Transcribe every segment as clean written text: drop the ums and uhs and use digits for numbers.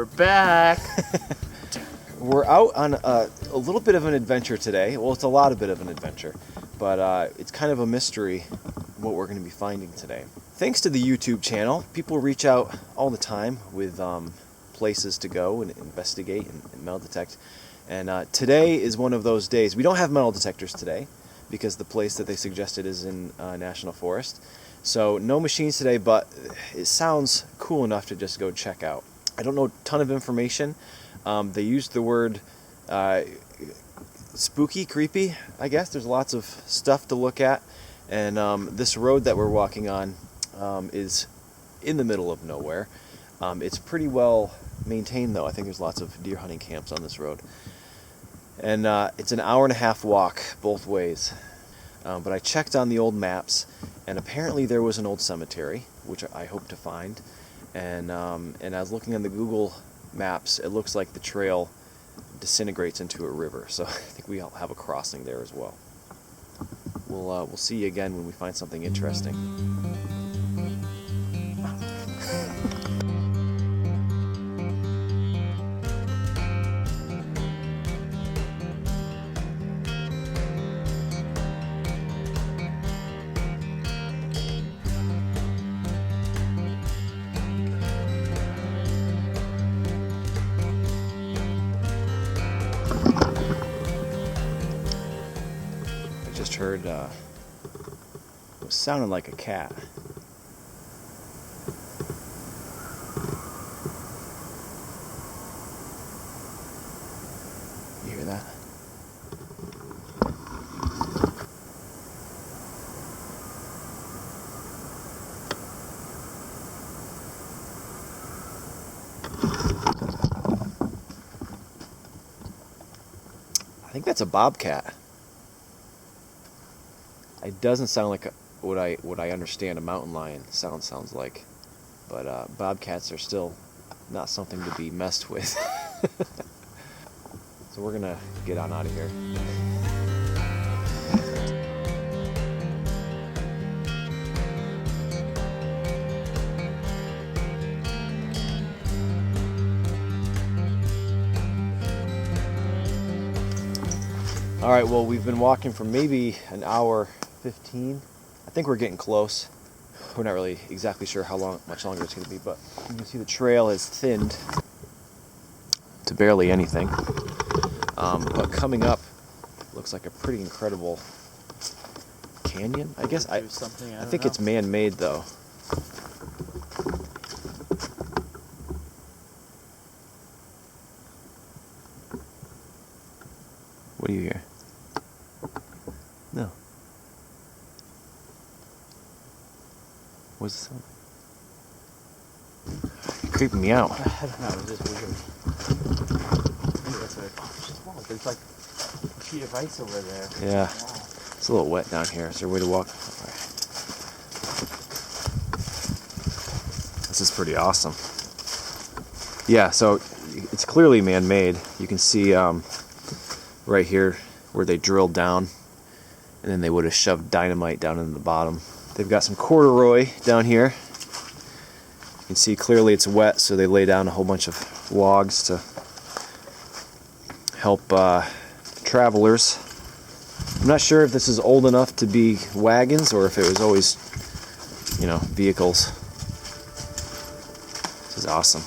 We're back. We're out on a little bit of an adventure today. Well, it's a lot of bit of an adventure, but it's kind of a mystery what we're going to be finding today. Thanks to the YouTube channel, people reach out all the time with places to go and investigate and metal detect. And today is one of those days. We don't have metal detectors today because the place that they suggested is in National Forest. So no machines today, but it sounds cool enough to just go check out. I don't know a ton of information. They used the word spooky, creepy, I guess. There's lots of stuff to look at. And this road that we're walking on is in the middle of nowhere. It's pretty well maintained, though. I think there's lots of deer hunting camps on this road. And it's an hour-and-a-half walk both ways. But I checked on the old maps, and apparently there was an old cemetery, which I hope to find. And I was looking on the Google Maps. It looks like the trail disintegrates into a river, so I think we all have a crossing there as well. We'll see you again when we find something interesting. Heard it was sounding like a cat. You hear that? I think that's a bobcat. It doesn't sound like what I understand a mountain lion sounds like, but bobcats are still not something to be messed with. So we're gonna get on out of here. All right, well, we've been walking for maybe an hour 15. I think we're getting close. We're not really exactly sure much longer it's going to be, but you can see the trail has thinned to barely anything. But coming up looks like a pretty incredible canyon, I guess. I think it's man-made, though. What do you hear? No. What's the sound? You're creeping me out. I don't know, it's just weird. Maybe that's what there's like a sheet of ice over there. Yeah. Wow. It's a little wet down here. Is there a way to walk? Right. This is pretty awesome. Yeah, so it's clearly man-made. You can see right here where they drilled down, and then they would have shoved dynamite down in the bottom. They've got some corduroy down here. You can see clearly it's wet, so they lay down a whole bunch of logs to help travelers. I'm not sure if this is old enough to be wagons or if it was always, vehicles. This is awesome.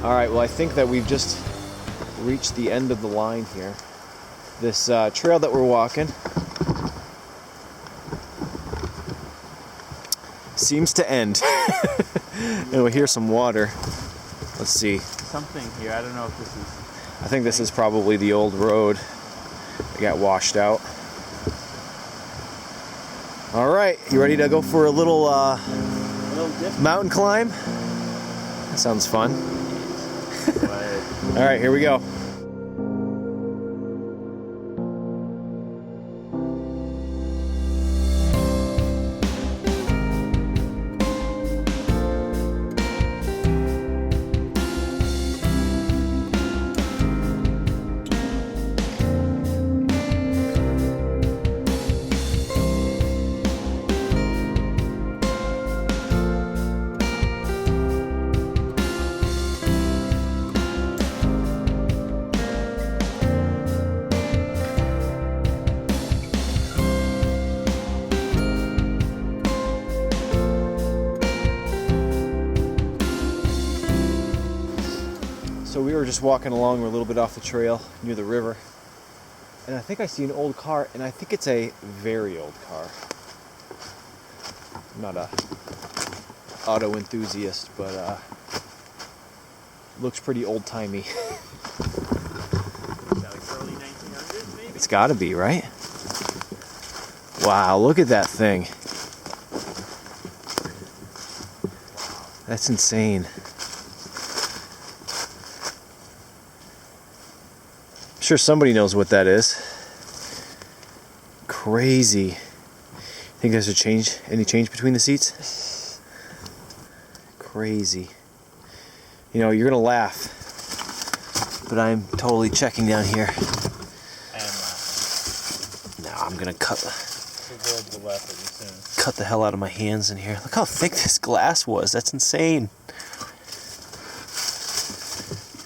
All right, well, I think that we've just reached the end of the line here. This trail that we're walking seems to end. And we hear some water. Let's see. Something here, I don't know if this is... I think this is probably the old road that got washed out. All right, you ready to go for a little mountain climb? That sounds fun. All right, here we go. we were just walking along, we're a little bit off the trail near the river, and I think I see an old car, and I think it's a very old car. I'm not a auto enthusiast, but looks pretty old-timey. Early 1900s, maybe? It's gotta be, right? Wow, look at that thing. That's insane. I'm sure somebody knows what that is. Crazy. Think there's any change between the seats? Crazy. You know, you're gonna laugh, but I'm totally checking down here. I am laughing. Now I'm gonna cut The world will laugh at you soon. cut the hell out of my hands in here. Look how thick this glass was. That's insane.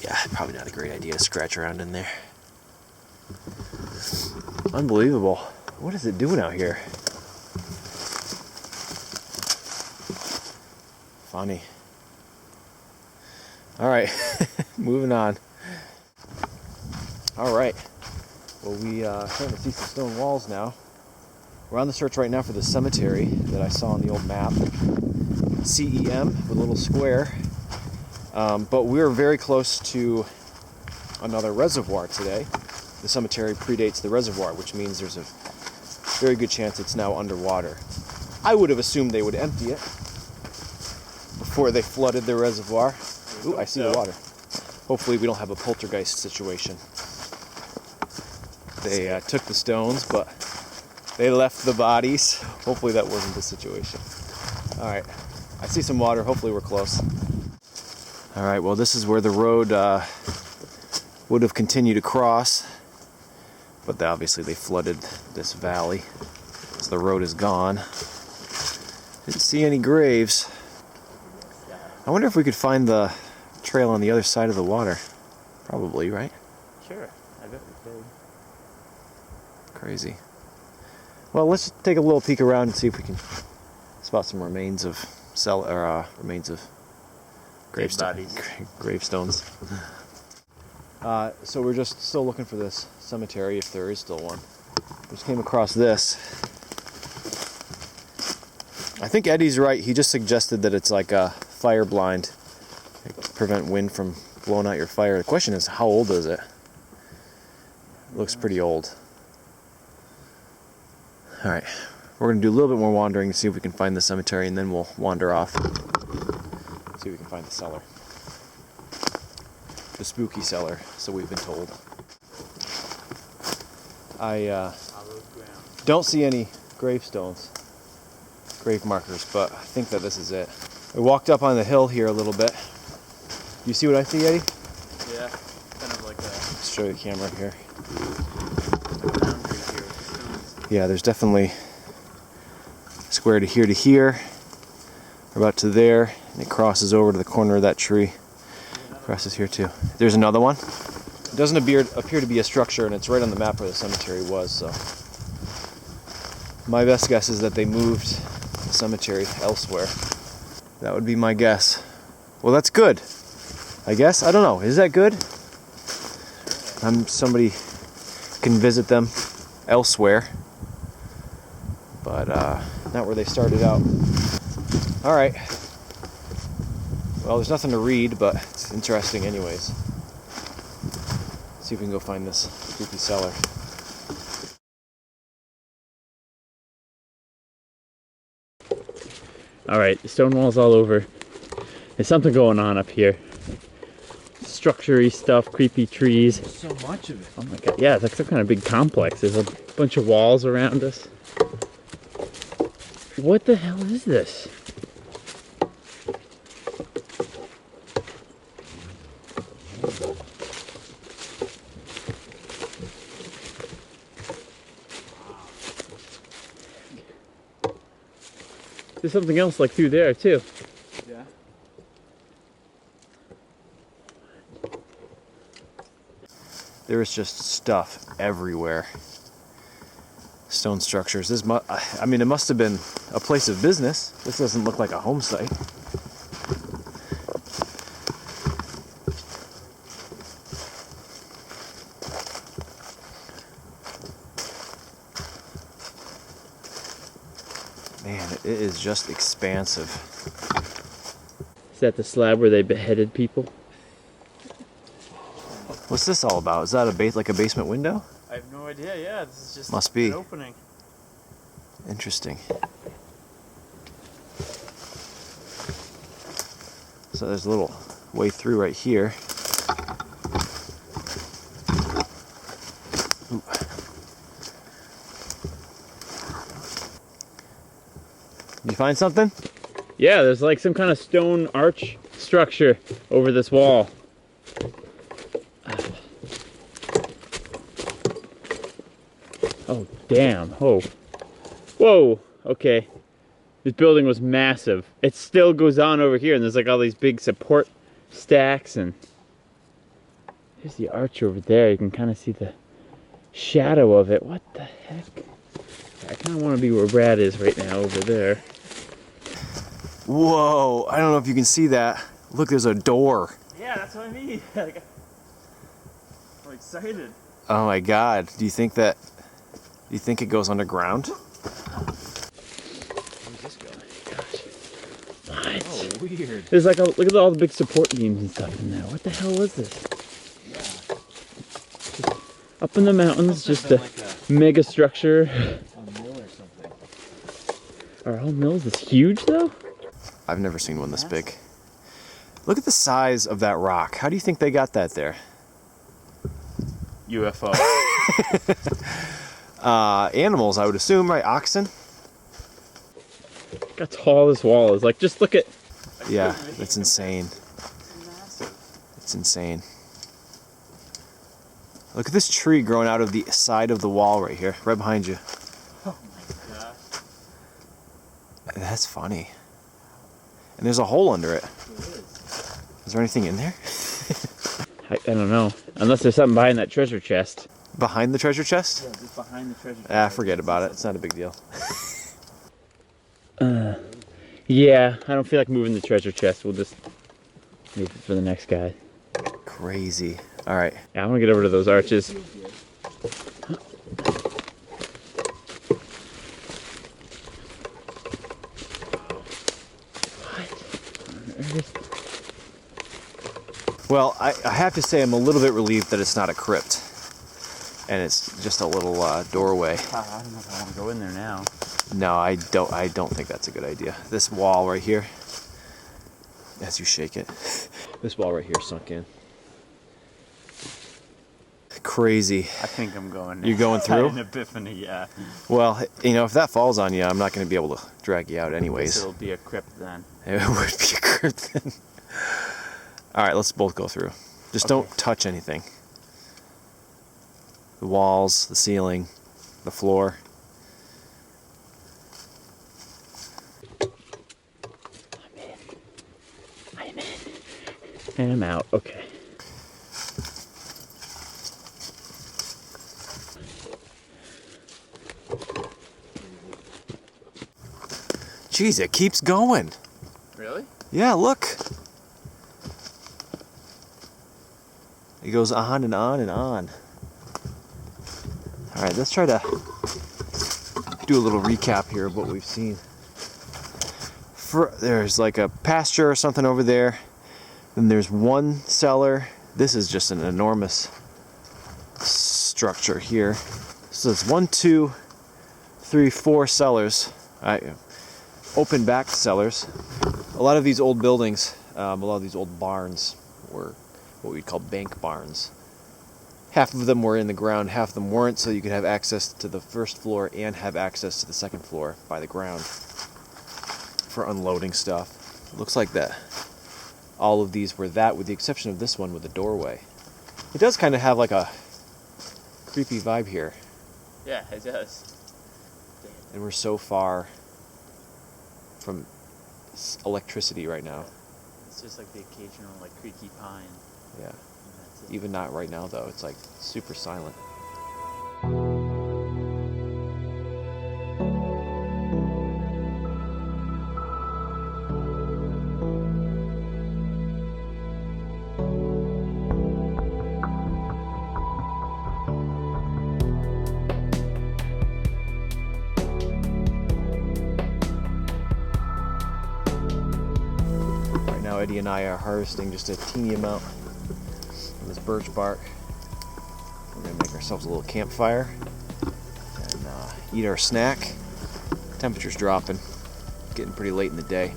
Yeah, probably not a great idea to scratch around in there. Unbelievable. What is it doing out here? Funny. All right, moving on. All right. Well, we starting to see some stone walls now. We're on the search right now for the cemetery that I saw on the old map. CEM with a little square. But we're very close to another reservoir today. The cemetery predates the reservoir, which means there's a very good chance it's now underwater. I would have assumed they would empty it before they flooded the reservoir. Ooh, I see the water. Hopefully we don't have a poltergeist situation. They took the stones, but they left the bodies. Hopefully that wasn't the situation. All right, I see some water. Hopefully we're close. All right, well, this is where the road would have continued to cross, but obviously they flooded this valley, so the road is gone. Didn't see any graves. I wonder if we could find the trail on the other side of the water. Probably, right? Sure, I bet we could. Crazy. Well, let's just take a little peek around and see if we can spot some remains of gravestones. So we're just still looking for this cemetery, if there is still one. Just came across this. I think Eddie's right. He just suggested that it's like a fire blind, like prevent wind from blowing out your fire. The question is, how old is it? It looks pretty old. All right, we're gonna do a little bit more wandering to see if we can find the cemetery, and then we'll wander off. See if we can find the cellar. The spooky cellar, so we've been told. I don't see any gravestones, grave markers, but I think that this is it. We walked up on the hill here a little bit. You see what I see, Eddie? Yeah, kind of like a... Let's show you the camera here. like a boundary here with stones. Yeah, there's definitely a square to here, about to there, and it crosses over to the corner of that tree. Crosses here too. There's another one. It doesn't appear to be a structure, and it's right on the map where the cemetery was, so my best guess is that they moved the cemetery elsewhere. That would be my guess. Well, that's good, I guess. I don't know. Is that good? Somebody can visit them elsewhere, but not where they started out. All right. Well, there's nothing to read, but it's interesting anyways. See if we can go find this spooky cellar. Alright, stone walls all over. There's something going on up here. Structure-y stuff, creepy trees. There's so much of it. Oh my god, yeah, it's like some kind of big complex. There's a bunch of walls around us. What the hell is this? There's something else like through there too. Yeah. There is just stuff everywhere. Stone structures. I mean, it must have been a place of business. This doesn't look like a home site. Man, it is just expansive. Is that the slab where they beheaded people? What's this all about? Is that like a basement window? I have no idea. Yeah, this is just Must be an opening. Interesting. So there's a little way through right here. Ooh. You find something? Yeah, there's like some kind of stone arch structure over this wall. Oh, damn. Oh. Whoa. Okay. This building was massive. It still goes on over here, and there's like all these big support stacks, and there's the arch over there. You can kind of see the shadow of it. What the heck? I kind of want to be where Brad is right now, over there. Whoa, I don't know if you can see that. Look, there's a door. Yeah, that's what I mean. I'm excited. Oh my God, do you think it goes underground? Where's this going? What? Oh, weird. There's like look at all the big support beams and stuff in there. What the hell is this? Yeah. Up in the mountains, just a mega structure. A mill or something. Are all mills this huge though? I've never seen one this big. Look at the size of that rock. How do you think they got that there? UFO. Animals, I would assume, right? Oxen? Look how tall this wall is. Like, just look at. Yeah, that's insane. It's insane. Look at this tree growing out of the side of the wall right here, right behind you. Oh my gosh. That's funny. And there's a hole under it. Is there anything in there? I don't know. Unless there's something behind that treasure chest. Behind the treasure chest? Yeah, just behind the treasure chest. Ah, forget about it. It's not a big deal. Yeah, I don't feel like moving the treasure chest. We'll just leave it for the next guy. Crazy. All right. Yeah, I want to get over to those arches. Well, I have to say I'm a little bit relieved that it's not a crypt. And it's just a little doorway. I don't know if I want to go in there now. No, I don't think that's a good idea. This wall right here, as you shake it, this wall right here sunk in. Crazy. I think I'm going. You're going through? An epiphany, yeah. Well, you know, if that falls on you, I'm not going to be able to drag you out anyways. It'll be a crypt then. It would be a crypt then. All right, let's both go through. Just don't touch anything. The walls, the ceiling, the floor. I'm in. And I'm out. Okay. Jeez, it keeps going. Really? Yeah, look. It goes on and on and on. All right, let's try to do a little recap here of what we've seen. There's like a pasture or something over there. Then there's one cellar. This is just an enormous structure here. So it's 1, 2, 3, 4 cellars. Open back cellars. A lot of these old buildings, a lot of these old barns were what we'd call bank barns. Half of them were in the ground, half of them weren't, so you could have access to the first floor and have access to the second floor by the ground for unloading stuff. It looks like that. All of these were that, with the exception of this one with a doorway. It does kind of have like a creepy vibe here. Yeah, it does. And we're so far from electricity right now. It's just like the occasional like creaky pine. Yeah. Even not right now though. It's like super silent. Eddie and I are harvesting just a teeny amount of this birch bark. We're gonna make ourselves a little campfire and eat our snack. Temperature's dropping, getting pretty late in the day.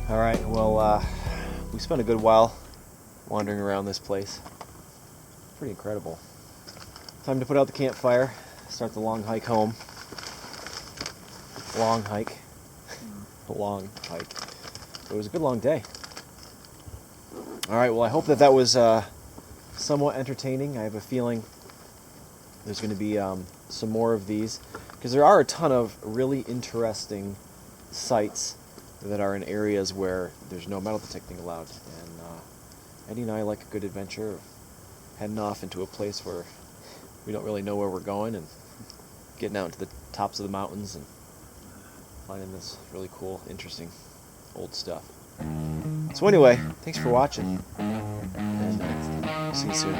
All right, well, we spent a good while wandering around this place. Pretty incredible. Time to put out the campfire, start the long hike home. Long hike. Long hike. It was a good long day. All right, well, I hope that was somewhat entertaining. I have a feeling there's going to be some more of these, because there are a ton of really interesting sites that are in areas where there's no metal detecting allowed. And Eddie and I like a good adventure of heading off into a place where we don't really know where we're going and getting out into the tops of the mountains and finding this really cool, interesting old stuff. So anyway, thanks for watching, and see you soon.